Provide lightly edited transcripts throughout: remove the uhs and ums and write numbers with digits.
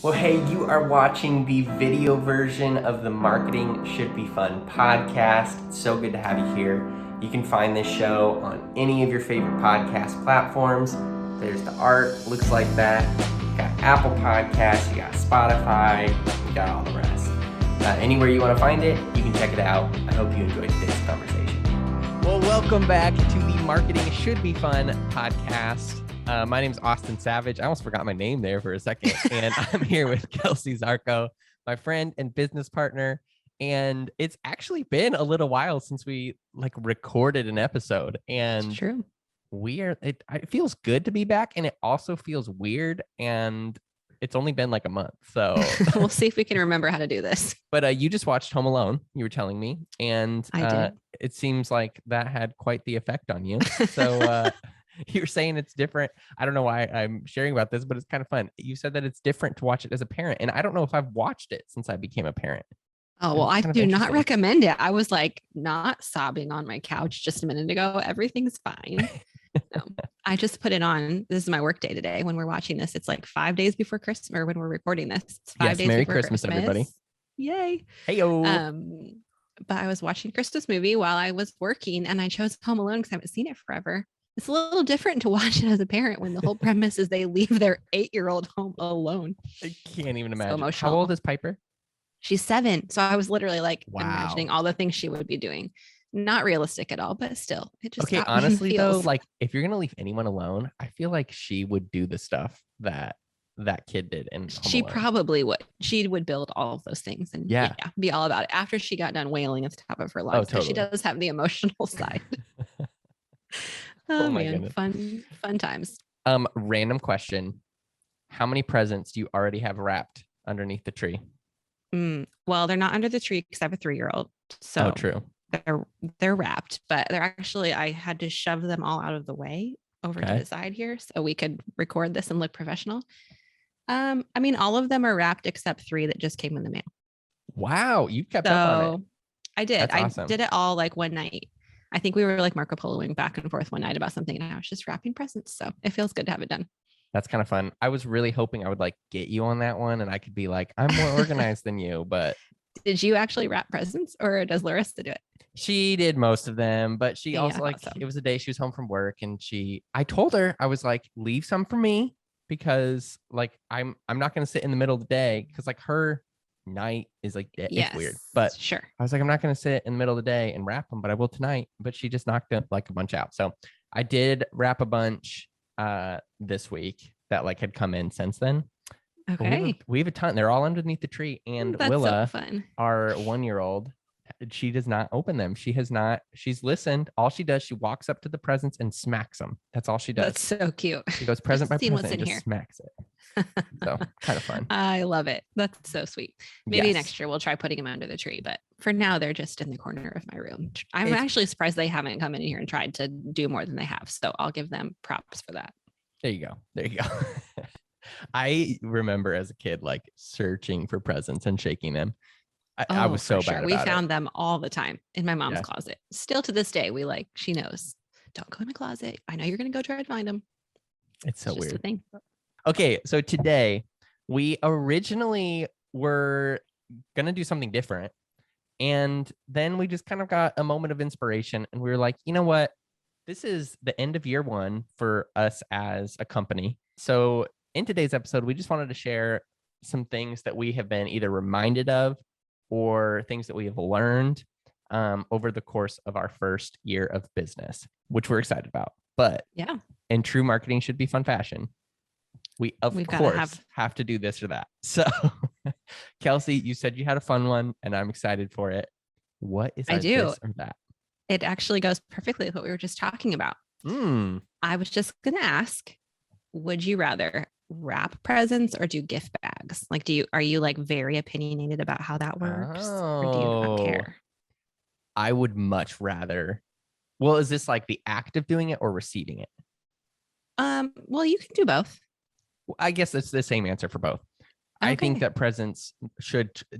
Well, hey, you are watching the video version of the Marketing Should Be Fun podcast. It's so good to have you here. You can find this show on any of your favorite podcast platforms. There's the art, looks like that. You got Apple Podcasts, you got Spotify, you got all the rest. Anywhere you want to find it, you can check it out. I hope you enjoyed today's conversation. Well, welcome back to the Marketing Should Be Fun podcast. My name's Austin Savage. I almost forgot my name there for a second. And I'm here with Kelsey Zarko, my friend and business partner. And it's actually been a little while since we recorded an episode. And it's true. It feels good to be back. And it also feels weird. And it's only been like a month. So we'll see if we can remember how to do this. But you just watched Home Alone, you were telling me. And I did. It seems like that had quite the effect on you. So you're saying it's different. I don't know why I'm sharing about this, but it's kind of fun. You said that it's different to watch it as a parent. And I don't know if I've watched it since I became a parent. Oh, well, I do not recommend it. I was not sobbing on my couch just a minute ago. Everything's fine. No, I just put it on. This is my work day today. When we're watching this, it's 5 days before Christmas, or when we're recording this, it's 5 days Merry before Christmas, everybody. Yay. Hey-o. But I was watching Christmas movie while I was working, and I chose Home Alone because I haven't seen it forever. It's a little different to watch it as a parent when the whole premise is they leave their 8-year-old home alone. I can't even imagine. So emotional. How old is Piper? She's 7. So I was literally Wow. imagining all the things she would be doing. Not realistic at all, but still. It just okay. Honestly, though, if you're going to leave anyone alone, I feel like she would do the stuff that kid did. And she probably would. She would build all of those things and be all about it after she got done wailing at the top of her lungs. Totally. She does have the emotional side. Oh man, goodness. Fun times. Random question. How many presents do you already have wrapped underneath the tree? Well, they're not under the tree because I have a 3-year-old. So true. They're wrapped, but they're actually, I had to shove them all out of the way over to the side here so we could record this and look professional. I mean, all of them are wrapped except 3 that just came in the mail. Wow. You kept up on it. I did. That's awesome. I did it all one night. I think we were Marco Poloing back and forth one night about something, and I was just wrapping presents. So it feels good to have it done. That's kind of fun. I was really hoping I would get you on that one and I could be I'm more organized than you, but. Did you actually wrap presents, or does Larissa do it? She did most of them, but she also it was a day she was home from work, and I told her, I was leave some for me because I'm not going to sit in the middle of the day because her night is it's weird, but sure. I was I'm not going to sit in the middle of the day and wrap them, but I will tonight. But she just knocked a bunch out. So I did wrap a bunch this week that had come in since then. Okay. We have a ton. They're all underneath the tree. And that's Willa, so fun. Our 1-year-old, she does not open them. She's listened. All she does, she walks up to the presents and smacks them. That's all she does. That's so cute. She goes present by present and just smacks it. So kind of fun. I love it. That's so sweet. Maybe next year we'll try putting them under the tree, but for now they're just in the corner of my room. I'm actually surprised they haven't come in here and tried to do more than they have. So I'll give them props for that. There you go. I remember as a kid, searching for presents and shaking them. I was so bad about We found them all the time in my mom's closet. Still to this day, she knows, don't go in the closet. I know you're going to go try to find them. It's so weird. Thing. Okay. So today we originally were going to do something different. And then we just kind of got a moment of inspiration and we were like, you know what? This is the end of year 1 for us as a company. So in today's episode, we just wanted to share some things that we have been either reminded of or things that we have learned over the course of our first year of business, which we're excited about. But in true Marketing Should Be Fun fashion, we of course have to do this or that. So Kelsey, you said you had a fun one and I'm excited for it. What is this or that? It actually goes perfectly with what we were just talking about. I was just going to ask, would you rather wrap presents or do gift bags? Are you very opinionated about how that works, or do you not care? I would much rather. Well, is this the act of doing it or receiving it? Well, you can do both. I guess it's the same answer for both. Okay. I think that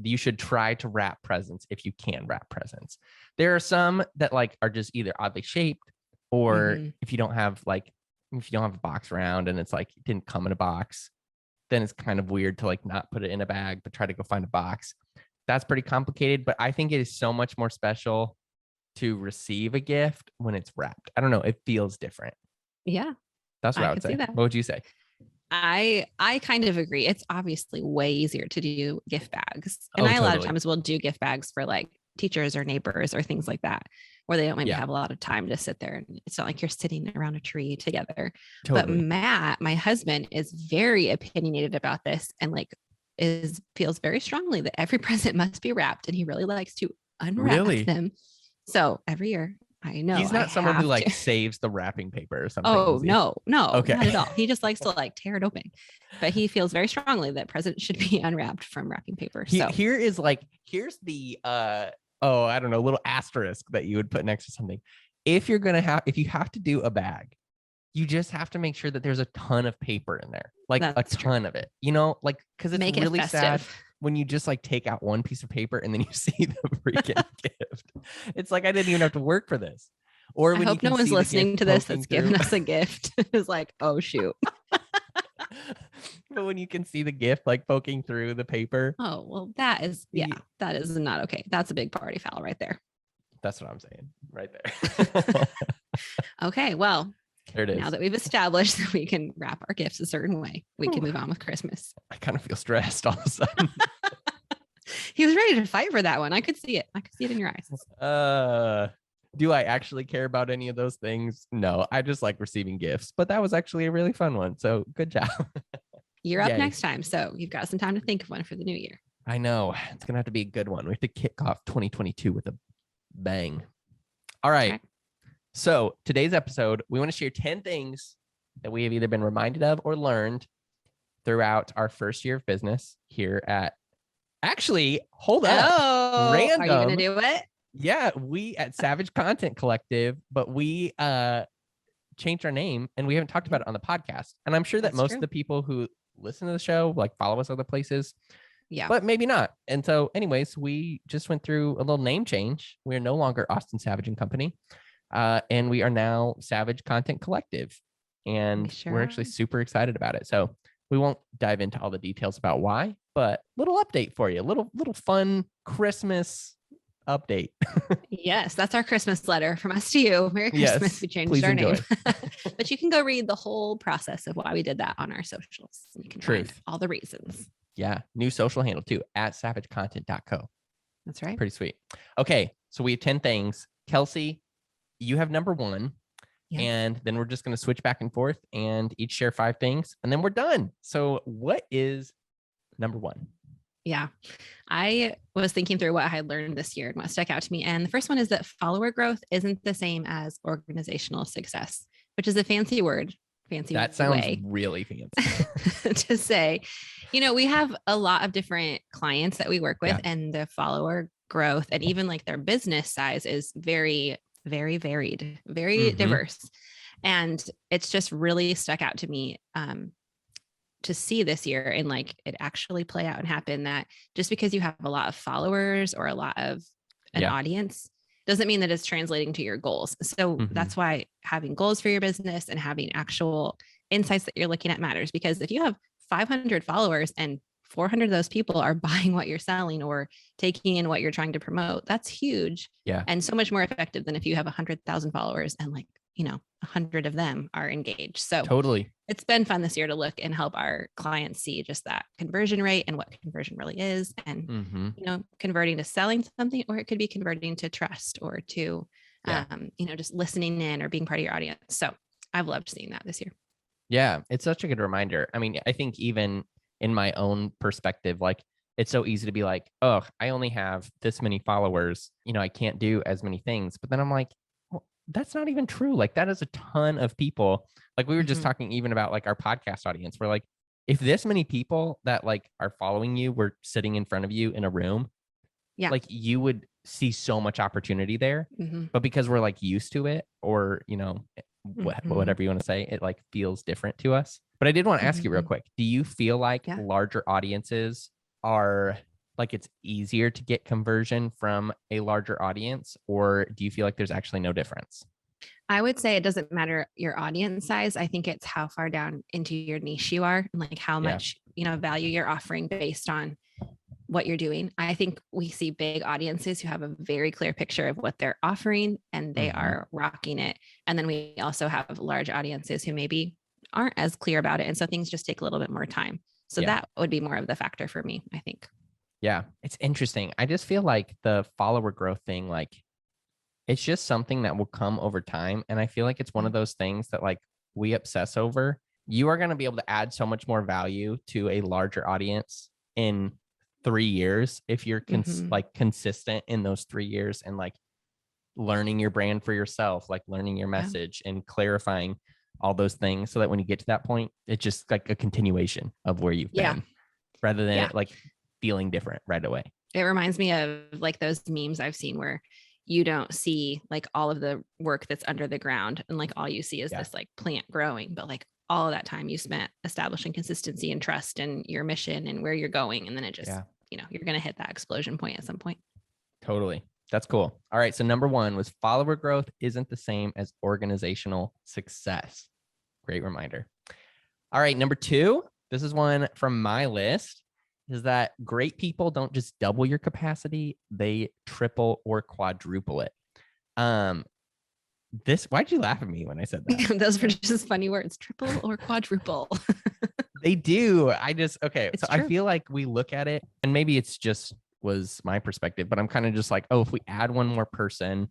you should try to wrap presents if you can wrap presents. There are some that are just either oddly shaped, or if you don't have a box around and it's it didn't come in a box, then it's kind of weird to like not put it in a bag, but try to go find a box. That's pretty complicated, but I think it is so much more special to receive a gift when it's wrapped. I don't know. It feels different. Yeah. That's what I would say. What would you say? I kind of agree. It's obviously way easier to do gift bags. And a lot of times will do gift bags for like teachers or neighbors or things like that, where they don't maybe have a lot of time to sit there. And it's not like you're sitting around a tree together. But Matt, my husband, is very opinionated about this and like feels very strongly that every present must be wrapped. And he really likes to unwrap them. So every year, I know he's not someone who like saves the wrapping paper or something. Oh, no, okay. Not at all. He just likes to like tear it open, but he feels very strongly that presents should be unwrapped from wrapping paper. So here's the I don't know, little asterisk that you would put next to something. If you have to do a bag, you just have to make sure that there's a ton of paper in there, like a ton of it, you know, like, because it's really sad when you just like take out one piece of paper and then you see the freaking gift. It's like, I didn't even have to work for this. Or when I hope no one's listening to this that's giving us a gift. It's like, oh shoot. But when you can see the gift like poking through the paper. Oh, well, that is not okay. That's a big party foul right there. That's what I'm saying right there. Okay, well, there it is. Now that we've established that we can wrap our gifts a certain way, we can move on with Christmas. I kind of feel stressed all of a sudden. He was ready to fight for that one. I could see it. I could see it in your eyes. Do I actually care about any of those things? No, I just like receiving gifts, but that was actually a really fun one. So good job. You're up next time. So you've got some time to think of one for the new year. I know. It's going to have to be a good one. We have to kick off 2022 with a bang. All right. Okay. So today's episode, we want to share 10 things that we have either been reminded of or learned throughout our first year of business here at, actually, hold up. Oh, random. Are you going to do it? Yeah, we at Savage Content Collective, but we changed our name and we haven't talked about it on the podcast. And I'm sure that most of the people who listen to the show, like follow us other places, but maybe not. And so anyways, we just went through a little name change. We're no longer Austin Savage and Company. And we are now Savage Content Collective. And we're actually super excited about it. So we won't dive into all the details about why, but little update for you, little fun Christmas update. Yes, that's our Christmas letter from us to you. Merry Christmas. Yes, we changed our name. But you can go read the whole process of why we did that on our socials. You can find all the reasons. Yeah. New social handle too, at savagecontent.co. That's right. Pretty sweet. Okay. So we have 10 things. Kelsey, you have number 1. Yes. And then we're just going to switch back and forth and each share 5 things and then we're done. So what is number 1? Yeah, I was thinking through what I had learned this year and what stuck out to me. And the first one is that follower growth isn't the same as organizational success, which is a fancy word. That sounds really fancy to say. You know, we have a lot of different clients that we work with and the follower growth and even like their business size is very, very varied, very diverse. And it's just really stuck out to me to see this year and like it actually play out and happen that just because you have a lot of followers or a lot of an audience doesn't mean that it's translating to your goals. So that's why having goals for your business and having actual insights that you're looking at matters, because if you have 500 followers and 400 of those people are buying what you're selling or taking in what you're trying to promote, that's huge. Yeah. And so much more effective than if you have 100,000 followers and like, 100 of them are engaged. So totally, it's been fun this year to look and help our clients see just that conversion rate and what conversion really is. And, converting to selling something, or it could be converting to trust or to, just listening in or being part of your audience. So I've loved seeing that this year. Yeah. It's such a good reminder. I mean, I think even in my own perspective, like it's so easy to be like, oh, I only have this many followers, I can't do as many things. But then I'm like, that's not even true. Like that is a ton of people. Like we were just talking even about like our podcast audience. We're like, if this many people that like are following you were sitting in front of you in a room, like you would see so much opportunity there. But because we're like used to it or, whatever you want to say, it like feels different to us. But I did want to ask you real quick. Do you feel like larger audiences are like it's easier to get conversion from a larger audience, or do you feel like there's actually no difference? I would say it doesn't matter your audience size. I think it's how far down into your niche you are and like how much, value you're offering based on what you're doing. I think we see big audiences who have a very clear picture of what they're offering and they are rocking it. And then we also have large audiences who maybe aren't as clear about it. And so things just take a little bit more time. So that would be more of the factor for me, I think. Yeah, it's interesting. I just feel like the follower growth thing, like it's just something that will come over time. And I feel like it's one of those things that like we obsess over. You are going to be able to add so much more value to a larger audience in 3 years if you're like consistent in those 3 years and like learning your brand for yourself, like learning your message and clarifying all those things so that when you get to that point, it's just like a continuation of where you've been rather than it like feeling different right away. It reminds me of like those memes I've seen where you don't see like all of the work that's under the ground and like all you see is this like plant growing, but like all of that time you spent establishing consistency and trust and your mission and where you're going. And then it just, you're going to hit that explosion point at some point. Totally. That's cool. All right. So number 1 was follower growth isn't the same as organizational success. Great reminder. All right. Number 2, this is one from my list, is that great people don't just double your capacity, they triple or quadruple it. Why'd you laugh at me when I said that? Those were just funny words, triple or quadruple. They do. Okay. It's so true. I feel like we look at it and maybe it's just was my perspective, but I'm kind of just like, oh, if we add one more person,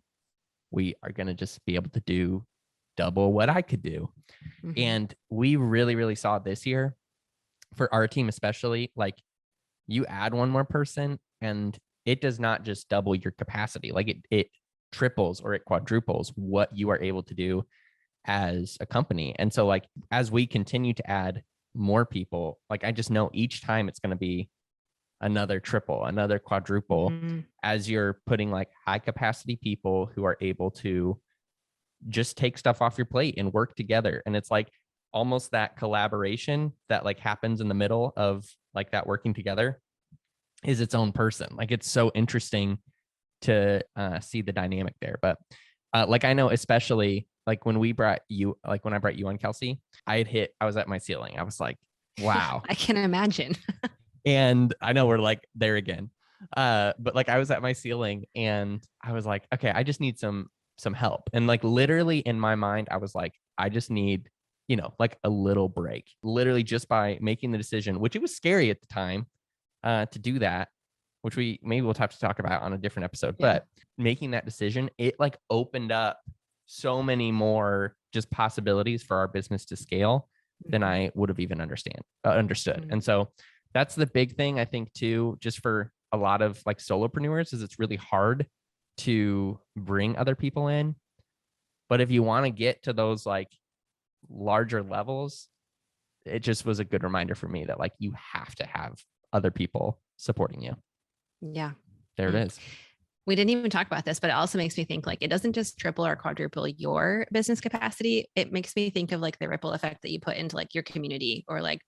we are going to just be able to do double what I could do. And we really, really saw this year for our team, especially like you add one more person and it does not just double your capacity. Like it triples or it quadruples what you are able to do as a company. And so like, as we continue to add more people, like I just know each time it's going to be another triple, another quadruple as you're putting like high capacity people who are able to just take stuff off your plate and work together. And it's like almost that collaboration that like happens in the middle of like that working together is its own person. Like it's so interesting to see the dynamic there. But like I know, especially like when I brought you on, Kelsey, I was at my ceiling. I was like, wow. I can imagine. And I know we're like there again. But like I was at my ceiling and I was like, okay, I just need some help. And like literally in my mind, I was like, I just need, like a little break, literally just by making the decision, which it was scary at the time to do that, which maybe we'll have to talk about on a different episode, but making that decision, it like opened up so many more just possibilities for our business to scale than I would have even understood. And so that's the big thing, I think, too, just for a lot of like solopreneurs, is it's really hard to bring other people in. But if you want to get to those like larger levels, it just was a good reminder for me that like you have to have other people supporting you. Yeah. There it is. We didn't even talk about this, but it also makes me think like it doesn't just triple or quadruple your business capacity. It makes me think of like the ripple effect that you put into like your community or like,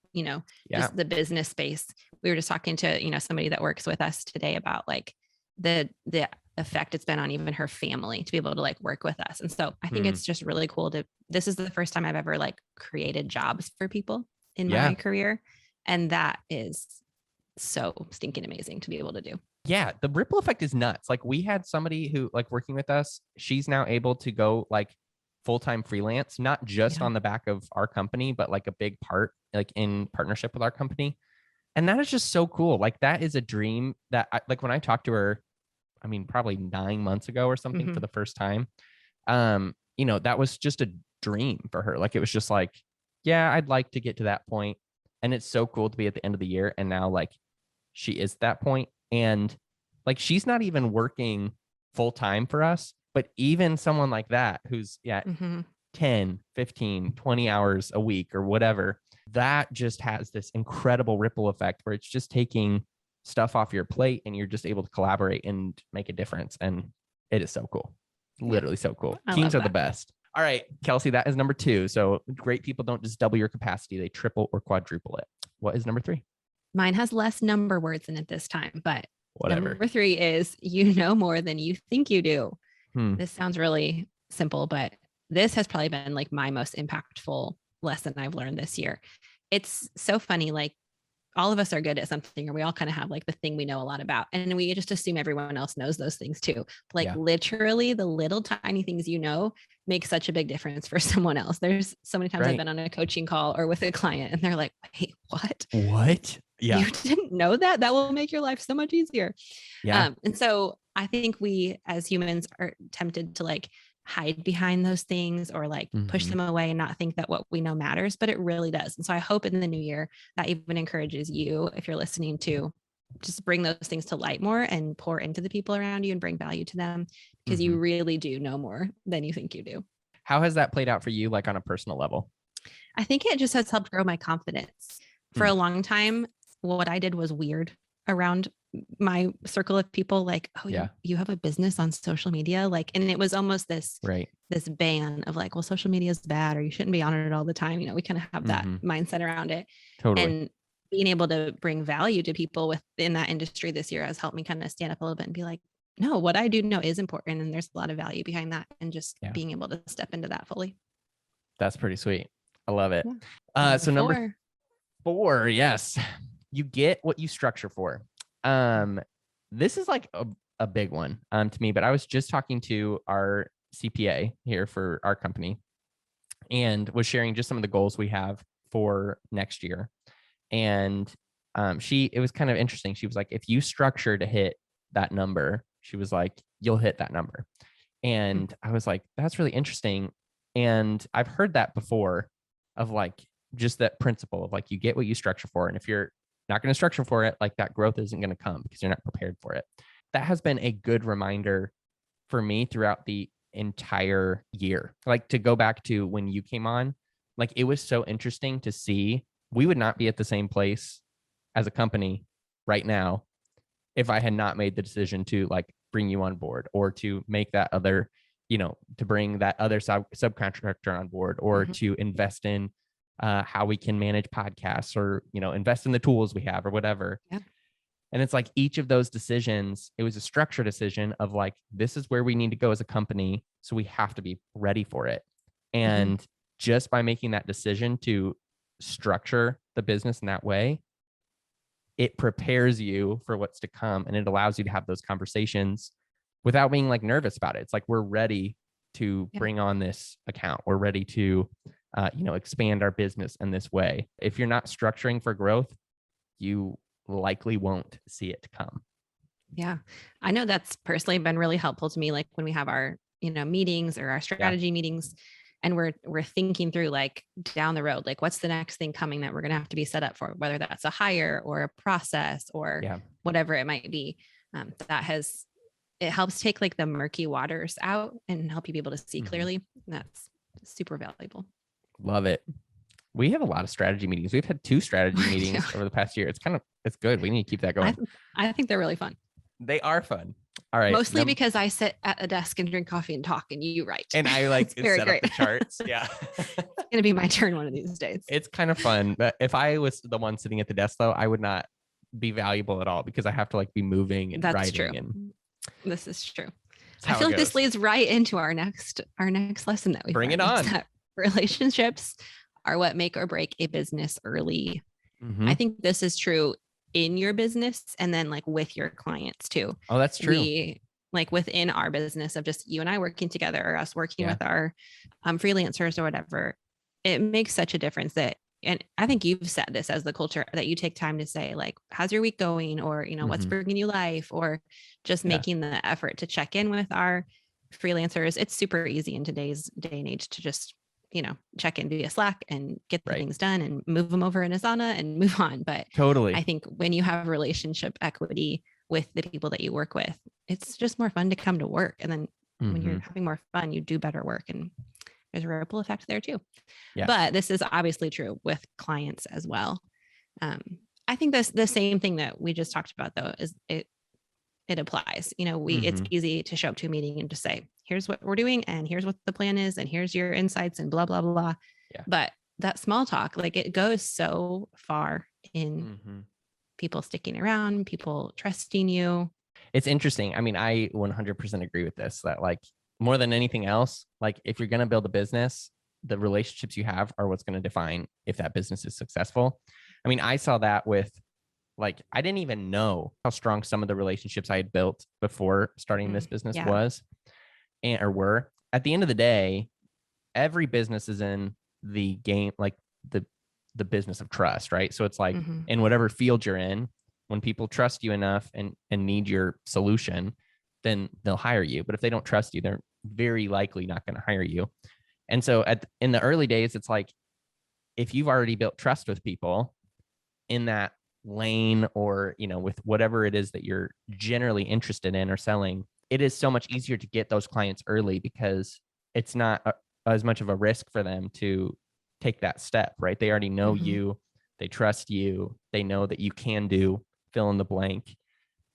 just the business space. We were just talking to, somebody that works with us today about like the effect it's been on even her family to be able to like work with us. And so I think it's just really cool this is the first time I've ever like created jobs for people in my career. And that is so stinking amazing to be able to do. Yeah, the ripple effect is nuts. Like we had somebody who like working with us, she's now able to go like full-time freelance, not just on the back of our company, but like a big part, like in partnership with our company. And that is just so cool. Like that is a dream that like when I talked to her, I mean, probably 9 months ago or something for the first time, that was just a dream for her. Like it was just like, yeah, I'd like to get to that point. And it's so cool to be at the end of the year. And now like she is at that point. And like, she's not even working full time for us, but even someone like that, who's 10, 15, 20 hours a week or whatever, that just has this incredible ripple effect where it's just taking stuff off your plate and you're just able to collaborate and make a difference. And it is so cool. Literally so cool. Teams are the best. All right, Kelsey, that is number 2. So great people don't just double your capacity, they triple or quadruple it. What is number 3? Mine has less number words in it this time, but whatever. Number 3 is you know more than you think you do. This sounds really simple, but this has probably been like my most impactful lesson I've learned this year. It's so funny. Like all of us are good at something, or we all kind of have like the thing we know a lot about. And we just assume everyone else knows those things too. Like literally the little tiny things you know make such a big difference for someone else. There's so many times I've been on a coaching call or with a client and they're like, wait, what? What? Yeah. You didn't know that? That will make your life so much easier. Yeah. And so I think we as humans are tempted to like hide behind those things or like push them away and not think that what we know matters, but it really does. And so I hope in the new year that even encourages you, if you're listening, to just bring those things to light more and pour into the people around you and bring value to them, because you really do know more than you think you do. How has that played out for you, like on a personal level? I think it just has helped grow my confidence. For a long time, what I did was weird around my circle of people, like, oh, you have a business on social media, like, and it was almost this ban of like, well, social media is bad or you shouldn't be on it all the time. We kind of have that mindset around it. Totally. And being able to bring value to people within that industry this year has helped me kind of stand up a little bit and be like, no, what I do know is important and there's a lot of value behind that, and just being able to step into that fully. That's pretty sweet. I love it. So number 4, yes, you get what you structure for. This is like a big one to me, but I was just talking to our CPA here for our company and was sharing just some of the goals we have for next year. And it was kind of interesting. She was like, if you structure to hit that number, she was like, you'll hit that number. And I was like, that's really interesting. And I've heard that before, of like just that principle of like, you get what you structure for. And if you're not going to structure for it, like that growth isn't going to come because you're not prepared for it. That has been a good reminder for me throughout the entire year. Like to go back to when you came on, like it was so interesting to see. We would not be at the same place as a company right now if I had not made the decision to like bring you on board, or to make that other, to bring that other subcontractor on board, or to invest in how we can manage podcasts, or, invest in the tools we have or whatever. Yeah. And it's like each of those decisions, it was a structure decision of like, this is where we need to go as a company. So we have to be ready for it. And just by making that decision to structure the business in that way, it prepares you for what's to come. And it allows you to have those conversations without being like nervous about it. It's like, we're ready to bring on this account. We're ready to, expand our business in this way. If you're not structuring for growth, you likely won't see it come. Yeah. I know that's personally been really helpful to me. Like when we have our, meetings or our strategy meetings, and we're thinking through like down the road, like what's the next thing coming that we're going to have to be set up for, whether that's a hire or a process or whatever it might be. It helps take like the murky waters out and help you be able to see clearly. That's super valuable. Love it. We have a lot of strategy meetings. We've had 2 strategy meetings over the past year. It's good. We need to keep that going. I think they're really fun. They are fun. All right. Mostly because I sit at a desk and drink coffee and talk and you write. And I like set up the charts. Yeah. It's going to be my turn one of these days. It's kind of fun. But if I was the one sitting at the desk though, I would not be valuable at all because I have to like be moving and writing. That's true. And this is true. I feel like this leads right into our next lesson that we bring it on. That relationships are what make or break a business early. I think this is true in your business and then like with your clients too. Oh, that's true. Like within our business of just you and I working together, or us working with our freelancers or whatever, it makes such a difference that, and I think you've set this as the culture, that you take time to say like, how's your week going? Or, what's bringing you life, or just making the effort to check in with our freelancers. It's super easy in today's day and age to just, check in via Slack and get the things done and move them over in Asana and move on. But totally, I think when you have relationship equity with the people that you work with, it's just more fun to come to work. And then when you're having more fun, you do better work, and there's a ripple effect there too. Yeah. But this is obviously true with clients as well. I think the same thing that we just talked about though, is it applies. It's easy to show up to a meeting and just say, here's what we're doing, and here's what the plan is, and here's your insights, and blah, blah, blah. Yeah. But that small talk, like it goes so far in people sticking around, people trusting you. It's interesting. I mean, I 100% agree with this, that like more than anything else, like if you're going to build a business, the relationships you have are what's going to define if that business is successful. I mean, I saw that with like, I didn't even know how strong some of the relationships I had built before starting this business was or were. At the end of the day, every business is in the game, like the business of trust, right? So it's like in whatever field you're in, when people trust you enough and need your solution, then they'll hire you. But if they don't trust you, they're very likely not going to hire you. And so in the early days, it's like, if you've already built trust with people in that lane, or, you know, with whatever it is that you're generally interested in or selling, it is so much easier to get those clients early because it's not as much of a risk for them to take that step, right? They already know you, they trust you, they know that you can do fill in the blank,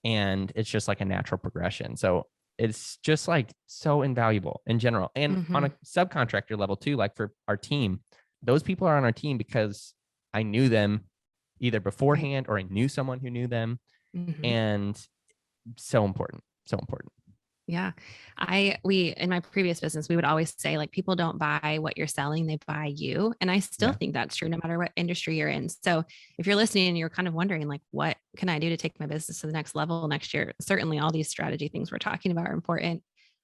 and it's just like a natural progression. So it's just like so invaluable in general. And on a subcontractor level too, like for our team, those people are on our team because I knew them either beforehand or I knew someone who knew them. And so important, so important. Yeah. We, in my previous business, we would always say like, people don't buy what you're selling, they buy you. And I still think that's true no matter what industry you're in. So if you're listening and you're kind of wondering like, what can I do to take my business to the next level next year? Certainly all these strategy things we're talking about are important,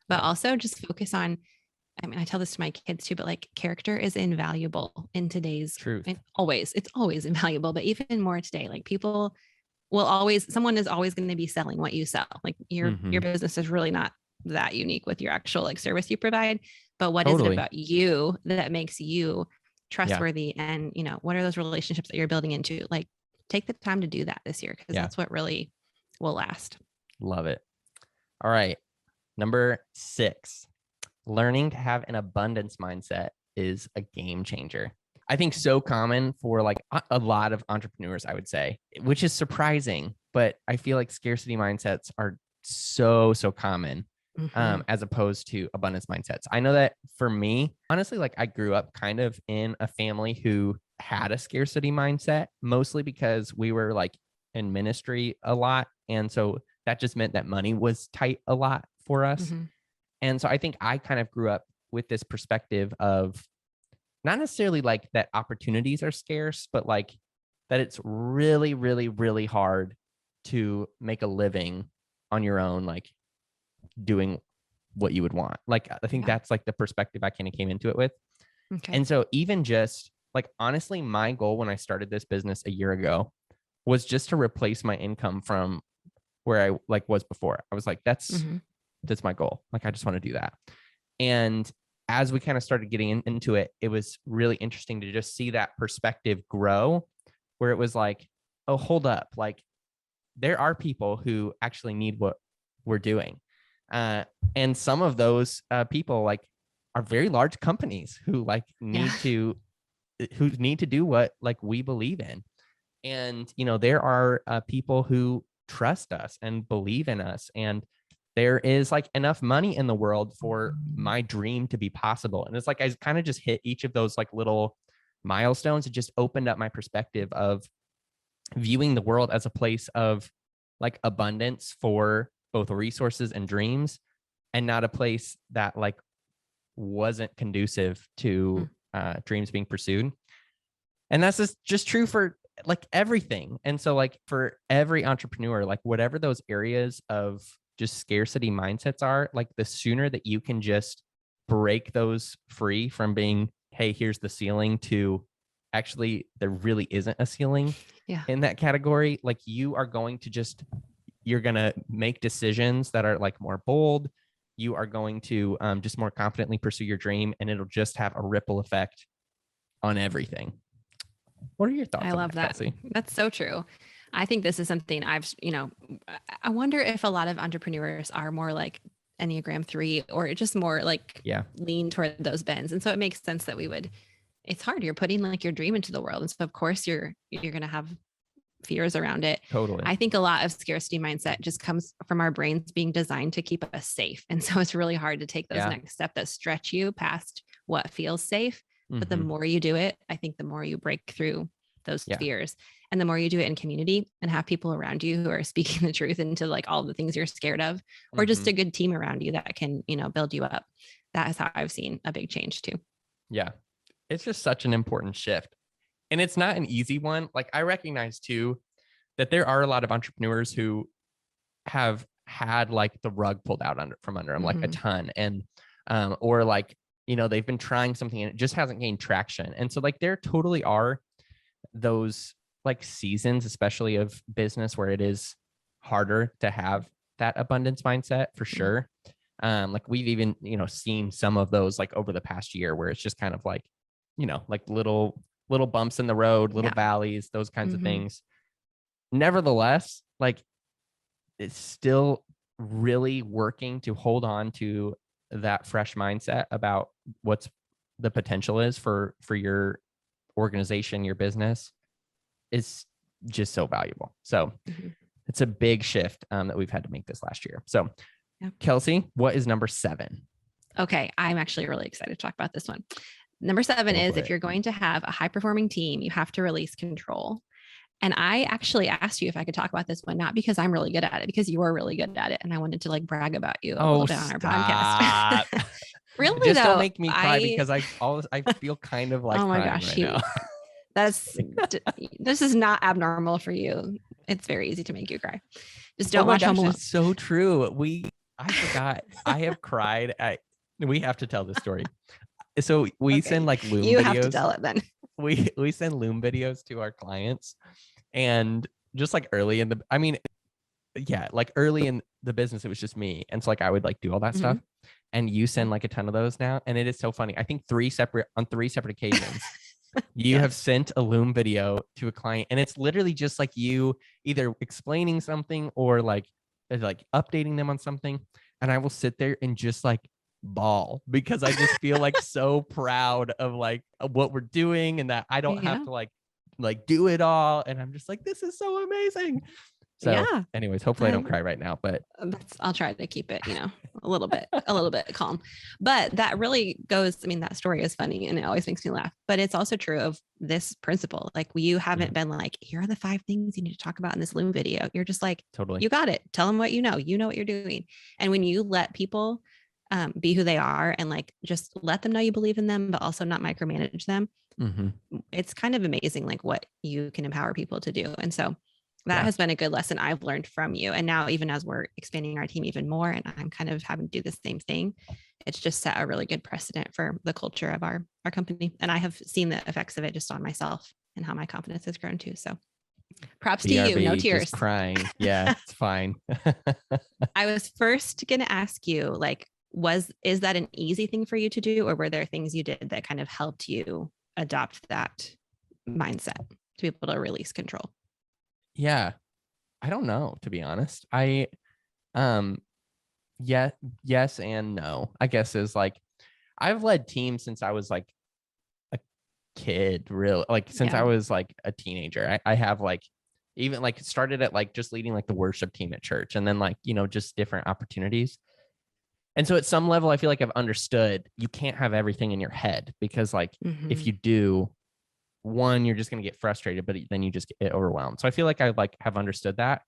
but also just focus on, I mean, I tell this to my kids too, but like character is invaluable in today's truth. It's always invaluable, but even more today, like people someone is always going to be selling what you sell. Like your business is really not that unique with your actual like service you provide, but what is it about you that makes you trustworthy? And, you know, what are those relationships that you're building into? Like take the time to do that this year, because that's what really will last. Love it. All right. Number 6, learning to have an abundance mindset is a game changer. I think so common for like a lot of entrepreneurs, I would say, which is surprising, but I feel like scarcity mindsets are so common as opposed to abundance mindsets. I know that for me, honestly, like I grew up kind of in a family who had a scarcity mindset, mostly because we were like in ministry a lot. And so that just meant that money was tight a lot for us. And so I think I kind of grew up with this perspective of not necessarily like that opportunities are scarce, but like that it's really, really, really hard to make a living on your own, like doing what you would want. Like, I think that's like the perspective I kind of came into it with. And so even just like, honestly, my goal when I started this business a year ago was just to replace my income from where I like was before. I was like, that's my goal. Like, I just want to do that. And as we kind of started getting into it, it was really interesting to just see that perspective grow, where it was like, oh, hold up. Like there are people who actually need what we're doing. And some of those people like are very large companies who like need to do what like we believe in. And, you know, there are people who trust us and believe in us, and there is like enough money in the world for my dream to be possible. And it's like, I kind of just hit each of those like little milestones. It just opened up my perspective of viewing the world as a place of like abundance for both resources and dreams, and not a place that like wasn't conducive to dreams being pursued. And that's just true for like everything. And so like for every entrepreneur, like whatever those areas of just scarcity mindsets are, like the sooner that you can just break those free from being, hey, here's the ceiling, to actually there really isn't a ceiling in that category. Like you're going to make decisions that are like more bold. You are going to just more confidently pursue your dream, and it'll just have a ripple effect on everything. What are your thoughts? I love that. Kelsey? That's so true. I think this is something I wonder if a lot of entrepreneurs are more like Enneagram 3 or just more like lean toward those bends. And so it makes sense that it's hard. You're putting like your dream into the world. And so of course you're going to have fears around it. Totally. I think a lot of scarcity mindset just comes from our brains being designed to keep us safe. And so it's really hard to take those next steps that stretch you past what feels safe. But the more you do it, I think the more you break through those fears. And the more you do it in community and have people around you who are speaking the truth into like all the things you're scared of, or just a good team around you that can, build you up. That is how I've seen a big change too. Yeah. It's just such an important shift. And it's not an easy one. Like I recognize too that there are a lot of entrepreneurs who have had like the rug pulled out from under them, like a ton. And, or like, they've been trying something and it just hasn't gained traction. And so like there totally are those like seasons, especially of business, where it is harder to have that abundance mindset for sure. Like we've even, seen some of those like over the past year where it's just kind of like, like little bumps in the road, little valleys, those kinds of things. Nevertheless, like it's still really working to hold on to that fresh mindset about what's the potential is for your organization, your business, is just so valuable. So it's a big shift that we've had to make this last year. So Kelsey, what is number 7? Okay. I'm actually really excited to talk about this one. Number 7 is if you're going to have a high performing team, you have to release control. And I actually asked you if I could talk about this one, not because I'm really good at it, because you are really good at it. And I wanted to like brag about you a little bit on our podcast. Really, just though, don't make me cry because I feel kind of like, oh my crying gosh, right now. This is not abnormal for you. It's very easy to make you cry. Just don't watch Home Alone. It's so true. I forgot. I have cried we have to tell this story. So we send like Loom videos. You have to tell it then. We send Loom videos to our clients, and just like early in the business, it was just me. And so like I would like do all that stuff, and you send like a ton of those now. And it is so funny. I think on three separate occasions, you have sent a Loom video to a client, and it's literally just like you either explaining something or like updating them on something. And I will sit there and just like bawl because I just feel like so proud of like what we're doing, and that I don't have to like do it all. And I'm just like, this is so amazing. So anyways, hopefully I don't cry right now, but I'll try to keep it, a little bit calm. But that really goes, that story is funny and it always makes me laugh, but it's also true of this principle. Like you haven't been like, here are the 5 things you need to talk about in this Loom video. You're just like, totally, you got it. Tell them what you know what you're doing. And when you let people be who they are and like, just let them know you believe in them, but also not micromanage them. It's kind of amazing, like what you can empower people to do. And so that has been a good lesson I've learned from you. And now even as we're expanding our team even more, and I'm kind of having to do the same thing, it's just set a really good precedent for the culture of our company. And I have seen the effects of it just on myself and how my confidence has grown too. So props to you. No tears. Just crying. Yeah, it's fine. I was first going to ask you, like, is that an easy thing for you to do? Or were there things you did that kind of helped you adopt that mindset to be able to release control? Yeah, I don't know, to be honest. Yes and no, I guess, is like, I've led teams since I was like a kid, really, like since I was like a teenager. I have like even like started at like just leading like the worship team at church, and then like, just different opportunities. And so at some level, I feel like I've understood you can't have everything in your head, because like if you do, one, you're just going to get frustrated, but then you just get overwhelmed. So I feel like I like have understood that,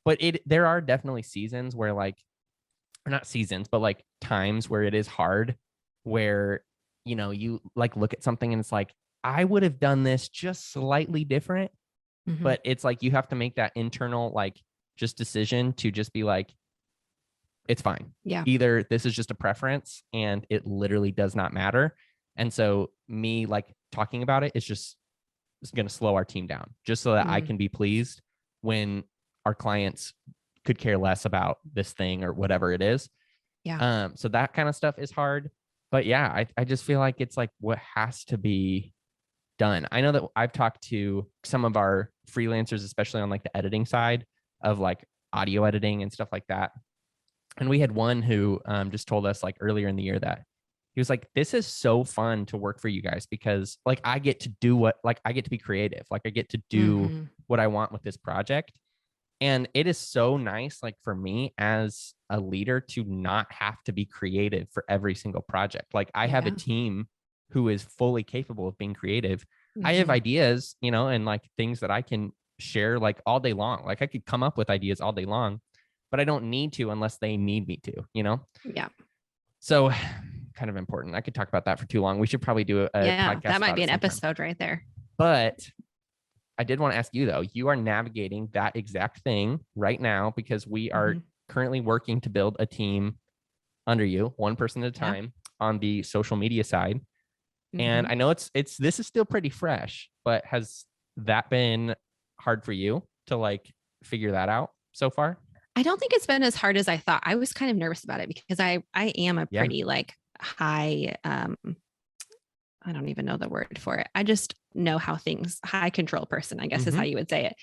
but there are definitely seasons where like, or not seasons, but like times where it is hard, where, you like look at something and it's like, I would have done this just slightly different, but it's like, you have to make that internal, like just decision to just be like, it's fine. Yeah. Either this is just a preference and it literally does not matter. And so me like talking about it is just going to slow our team down, just so that I can be pleased when our clients could care less about this thing or whatever it is. Yeah. So that kind of stuff is hard, but yeah, I just feel like it's like what has to be done. I know that I've talked to some of our freelancers, especially on like the editing side of like audio editing and stuff like that. And we had one who just told us like earlier in the year that he was like, this is so fun to work for you guys, because like I get to do I get to be creative. Like I get to do what I want with this project. And it is so nice, like for me as a leader, to not have to be creative for every single project. Like I have a team who is fully capable of being creative, I have ideas, and like things that I can share like all day long. Like I could come up with ideas all day long, but I don't need to unless they need me to, Yeah. So kind of important. I could talk about that for too long. We should probably do a podcast. That might be an sometime. episode right there. But I did want to ask you though, you are navigating that exact thing right now because we are currently working to build a team under you, one person at a time on the social media side. And I know this is still pretty fresh, but has that been hard for you to like figure that out so far? I don't think it's been as hard as I thought. I was kind of nervous about it because I am a pretty like high, I don't even know the word for it. I just know how high control person, I guess is how you would say it.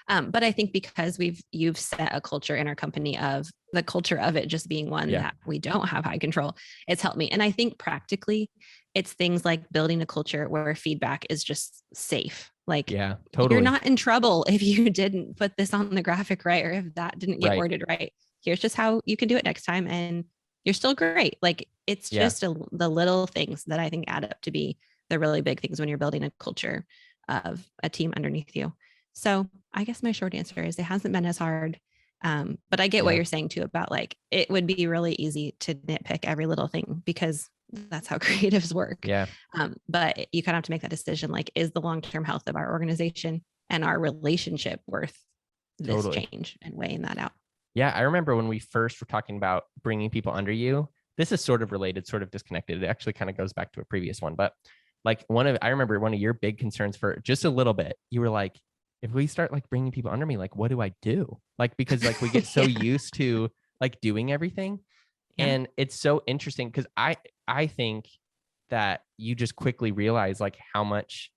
But I think because you've set a culture in our company of the culture of it just being one that we don't have high control, it's helped me. And I think practically it's things like building a culture where feedback is just safe. Like totally. You're not in trouble if you didn't put this on the graphic right, or if that didn't get worded right. Here's just how you can do it next time. And you're still great. Like it's just the little things that I think add up to be the really big things when you're building a culture of a team underneath you. So I guess my short answer is it hasn't been as hard. But I get what you're saying too about like, it would be really easy to nitpick every little thing because that's how creatives work. Yeah. But you kind of have to make that decision. Like, is the long-term health of our organization and our relationship worth this change, and weighing that out? Yeah. I remember when we first were talking about bringing people under you, this is sort of related, sort of disconnected. It actually kind of goes back to a previous one, but like I remember one of your big concerns for just a little bit, you were like, if we start like bringing people under me, like, what do I do? Like, because like we get so used to like doing everything. And it's so interesting because I think that you just quickly realize like how much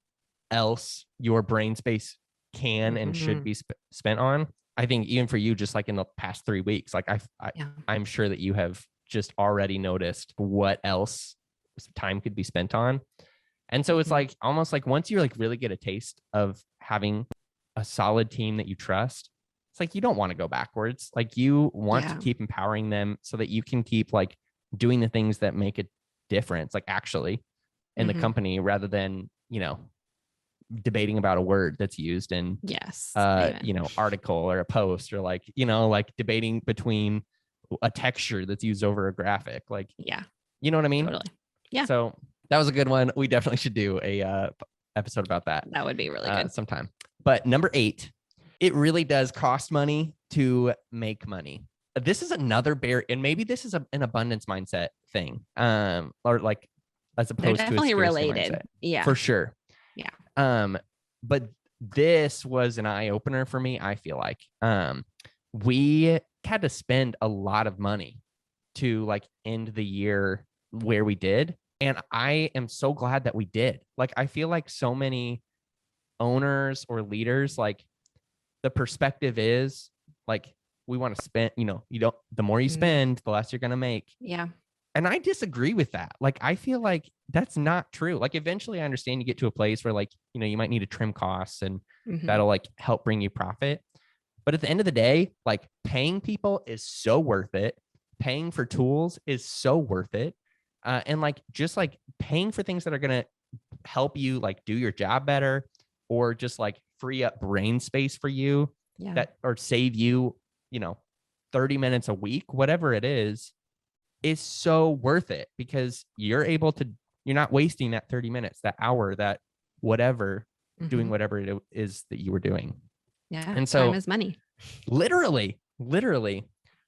else your brain space can and should be spent on. I think even for you, just like in the past 3 weeks, like I'm sure that you have just already noticed what else time could be spent on. And so it's like almost like once you like really get a taste of having a solid team that you trust, it's like you don't want to go backwards. Like you want to keep empowering them so that you can keep like doing the things that make a difference, like actually in the company, rather than, debating about a word that's used in article or a post, or like, like debating between a texture that's used over a graphic. Like, you know what I mean? Totally. Yeah. So that was a good one. We definitely should do a episode about that. That would be really good sometime. But number 8, it really does cost money to make money. This is another barrier, and maybe this is an abundance mindset thing, or like as opposed to definitely related mindset, yeah, for sure. Yeah. But this was an eye opener for me. I feel like we had to spend a lot of money to like end the year where we did. And I am so glad that we did. Like, I feel like so many owners or leaders, like the perspective is like, we want to spend, the more you spend, the less you're going to make. Yeah. And I disagree with that. Like, I feel like that's not true. Like, eventually I understand you get to a place where like, you might need to trim costs and that'll like help bring you profit. But at the end of the day, like paying people is so worth it. Paying for tools is so worth it. And like, just like paying for things that are going to help you like do your job better, or just like free up brain space for you that, or save you, 30 minutes a week, whatever it is so worth it, because you're not wasting that 30 minutes, that hour, that whatever, doing whatever it is that you were doing. Yeah. And so time is money. Literally.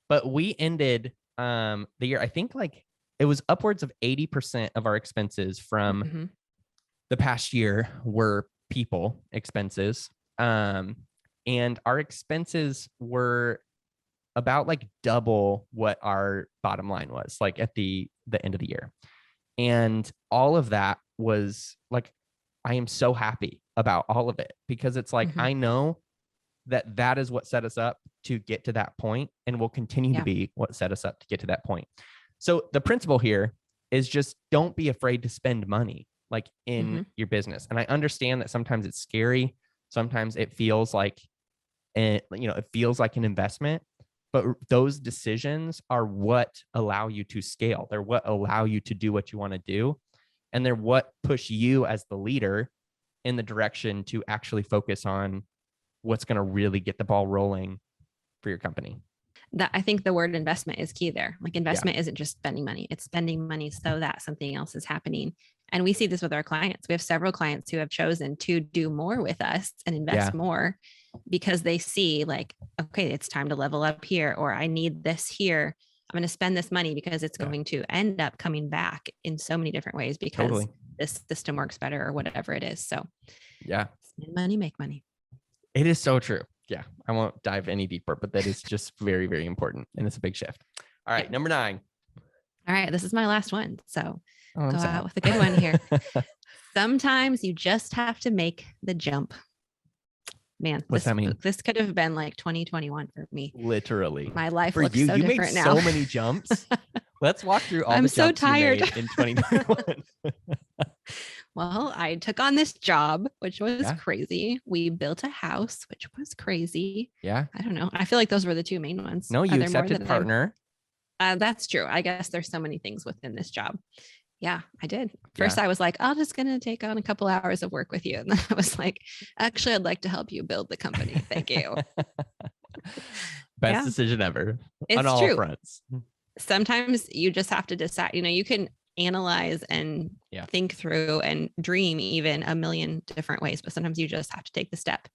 But we ended the year, I think like it was upwards of 80% of our expenses from the past year were people expenses. And our expenses were about like double what our bottom line was like at the end of the year. And all of that was like, I am so happy about all of it, because it's like, I know that is what set us up to get to that point, and will continue to be what set us up to get to that point. So the principle here is just don't be afraid to spend money like in your business. And I understand that sometimes it's scary. Sometimes it feels like, it feels like an investment, but those decisions are what allow you to scale. They're what allow you to do what you want to do. And they're what push you as the leader in the direction to actually focus on what's going to really get the ball rolling for your company. That I think the word investment is key there. Like investment isn't just spending money, it's spending money so that something else is happening. And we see this with our clients. We have several clients who have chosen to do more with us and invest more because they see like, okay, it's time to level up here, or I need this here. I'm going to spend this money because it's going to end up coming back in so many different ways because this system works better or whatever it is. So spend money, make money. It is so true. Yeah. I won't dive any deeper, but that is just very, very important. And it's a big shift. All right. Number 9. All right. This is my last one. So go out with a good one here. Sometimes you just have to make the jump. Man, what's that mean? This could have been like 2021 for me. Literally. My life for looks you, so you different made now. So many jumps. Let's walk through all I'm the so jumps tired. you made in 2021. Well, I took on this job, which was crazy. We built a house, which was crazy. Yeah. I don't know. I feel like those were the 2 main ones. No, you accepted partner. That's true. I guess there's so many things within this job. Yeah, I did. First, I was like, I'm just going to take on a couple hours of work with you. And then I was like, actually, I'd like to help you build the company. Thank you. Best decision ever. It's on all true. fronts. Sometimes you just have to decide, you can analyze and think through and dream even a million different ways, but sometimes you just have to take the step.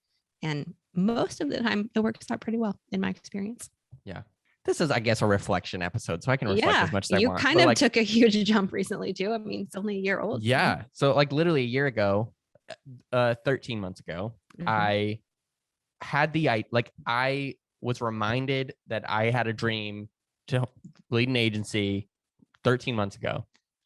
And most of the time it works out pretty well in my experience. Yeah. This is, I guess, a reflection episode, so I can reflect as much as I want. You kind of took a huge jump recently too. I mean, it's only a year old. Yeah. So like literally a year ago, 13 months ago, I had I was reminded that I had a dream to lead an agency 13 months ago.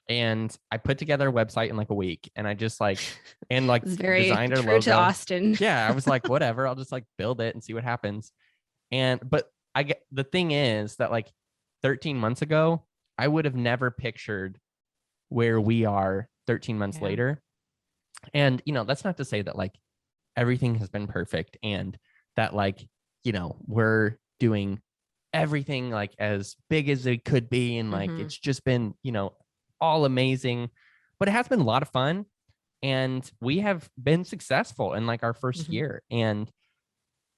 And I put together a website in like a week, and I just it's very designed our true logo. To Austin. Yeah. I was like, whatever, I'll just build it and see what happens. But the thing is that 13 months ago, I would have never pictured where we are 13 months later. And, that's not to say that everything has been perfect and that we're doing everything as big as it could be. And it's just been, all amazing, but it has been a lot of fun. And we have been successful in our first year. And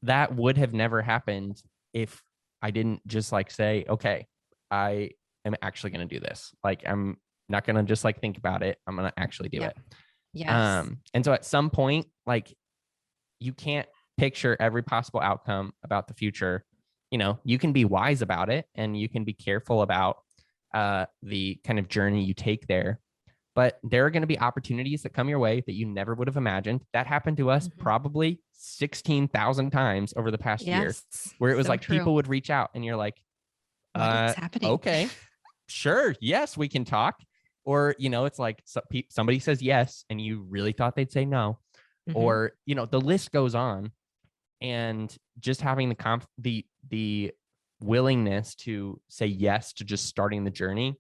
that would have never happened if I didn't just say, okay, I am actually going to do this. I'm not going to just think about it. I'm going to actually do it. Yes. And so at some point, you can't picture every possible outcome about the future. You can be wise about it and you can be careful about the kind of journey you take there. But there are going to be opportunities that come your way that you never would have imagined. That happened to us probably 16,000 times over the past year, where it was people would reach out and you're like, what's happening? Okay, sure. Yes, we can talk. Or, it's somebody says yes, and you really thought they'd say no. Or, the list goes on. And just having the willingness to say yes to just starting the journey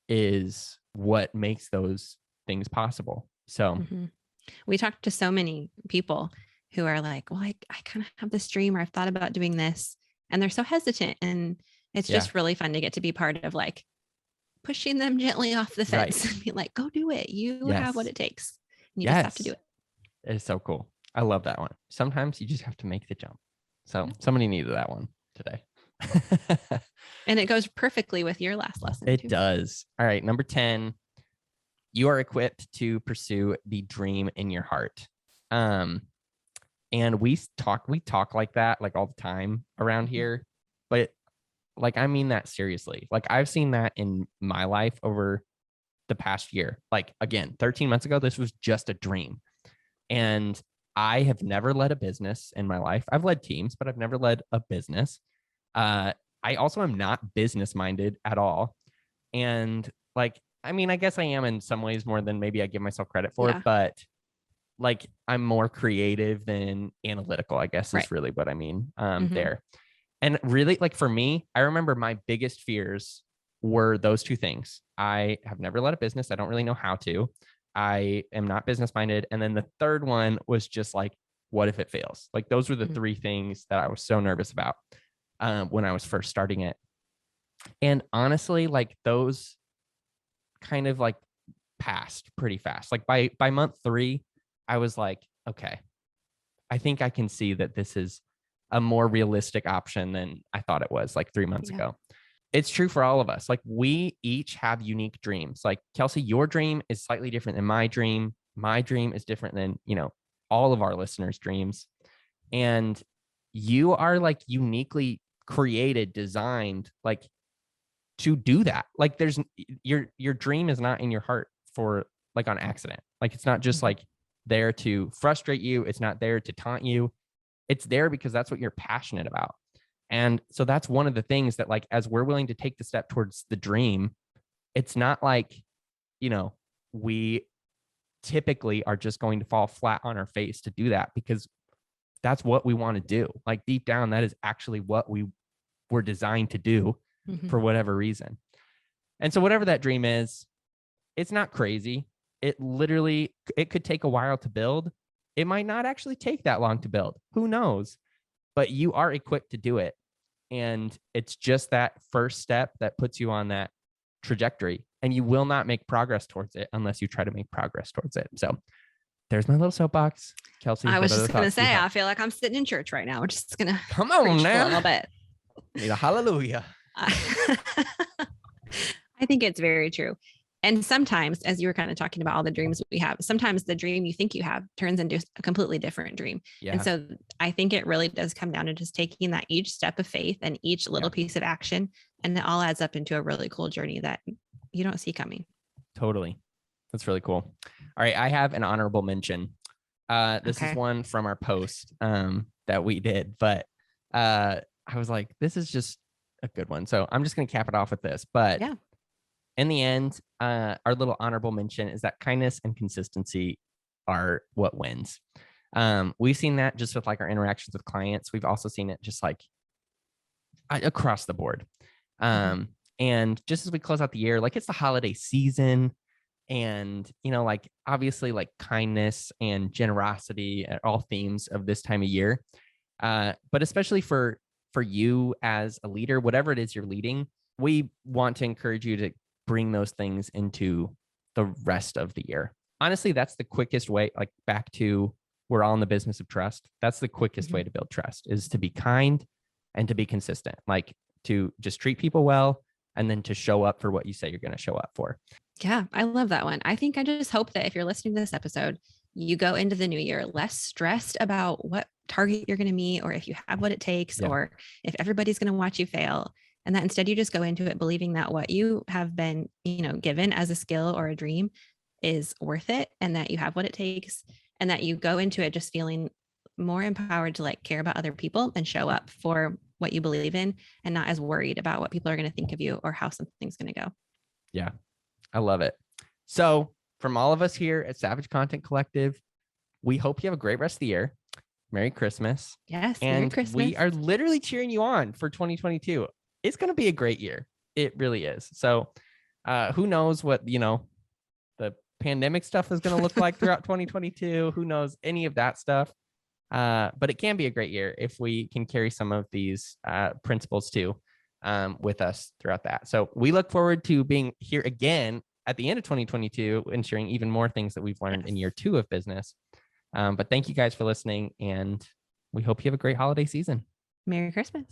is what makes those things possible. So we talked to so many people who are like, well, I kind of have this dream, or I've thought about doing this, and they're so hesitant. And it's just really fun to get to be part of pushing them gently off the fence and be like, go do it. You have what it takes. And you just have to do it. It is so cool. I love that one. Sometimes you just have to make the jump. So somebody needed that one today. And it goes perfectly with your last lesson. It does. All right. Number 10, you are equipped to pursue the dream in your heart. And we talk like that, all the time around here, but I mean that seriously. I've seen that in my life over the past year. Again, 13 months ago, this was just a dream. And I have never led a business in my life. I've led teams, but I've never led a business. I also am not business minded at all. And I mean, I guess I am in some ways more than maybe I give myself credit for, but I'm more creative than analytical, I guess is really what I mean there. And really for me, I remember my biggest fears were those two things. I have never led a business. I don't really know how to. I am not business minded. And then the third one was just what if it fails? Those were the three things that I was so nervous about when I was first starting it. And honestly, those kind of passed pretty fast. By month 3, I was like, okay, I think I can see that this is a more realistic option than I thought it was like 3 months ago. It's true for all of us. Like we each have unique dreams. Like Kelsey, your dream is slightly different than my dream. My dream is different than, all of our listeners' dreams. And you are like uniquely created, designed, like to do that. Like there's your dream is not in your heart for like on accident. Like it's not just like there to frustrate you. It's not there to taunt you. It's there because that's what you're passionate about. And so that's one of the things that like, as we're willing to take the step towards the dream, it's not like, we typically are just going to fall flat on our face to do that because that's what we want to do. Like deep down, that is actually what we were designed to do for whatever reason. And so whatever that dream is, it's not crazy. It could take a while to build. It might not actually take that long to build. Who knows? But you are equipped to do it. And it's just that first step that puts you on that trajectory. And you will not make progress towards it unless you try to make progress towards it. So there's my little soapbox. Kelsey, I was just going to say, I feel like I'm sitting in church right now. We're just going to come on now a little bit. Need a hallelujah. I think it's very true. And sometimes, as you were kind of talking about all the dreams we have, sometimes the dream you think you have turns into a completely different dream. Yeah. And so I think it really does come down to just taking that each step of faith and each little piece of action. And it all adds up into a really cool journey that you don't see coming. Totally. That's really cool. All right. I have an honorable mention. This is one from our post that we did, but I was like, this is just a good one. So I'm just going to cap it off with this. But in the end, our little honorable mention is that kindness and consistency are what wins. We've seen that just with like our interactions with clients. We've also seen it just like across the board. And just as we close out the year, like it's the holiday season and, like obviously like kindness and generosity are all themes of this time of year. But especially for you as a leader, whatever it is you're leading, we want to encourage you to bring those things into the rest of the year. Honestly, that's the quickest way, like back to we're all in the business of trust. That's the quickest way to build trust is to be kind and to be consistent, like to just treat people well and then to show up for what you say you're going to show up for. Yeah, I love that one. I just hope that if you're listening to this episode, you go into the new year less stressed about what target you're going to meet or if you have what it takes or if everybody's going to watch you fail. And that instead you just go into it believing that what you have been, given as a skill or a dream is worth it and that you have what it takes and that you go into it just feeling more empowered to like care about other people and show up for what you believe in and not as worried about what people are going to think of you or how something's going to go. Yeah, I love it. So from all of us here at Savage Content Collective, we hope you have a great rest of the year. Merry Christmas. Yes, and Merry Christmas. We are literally cheering you on for 2022. It's going to be a great year. It really is. So who knows what, the pandemic stuff is going to look like throughout 2022. Who knows any of that stuff. But it can be a great year if we can carry some of these principles too with us throughout that. So we look forward to being here again at the end of 2022 and sharing even more things that we've learned in year 2 of business. But thank you guys for listening and we hope you have a great holiday season. Merry Christmas.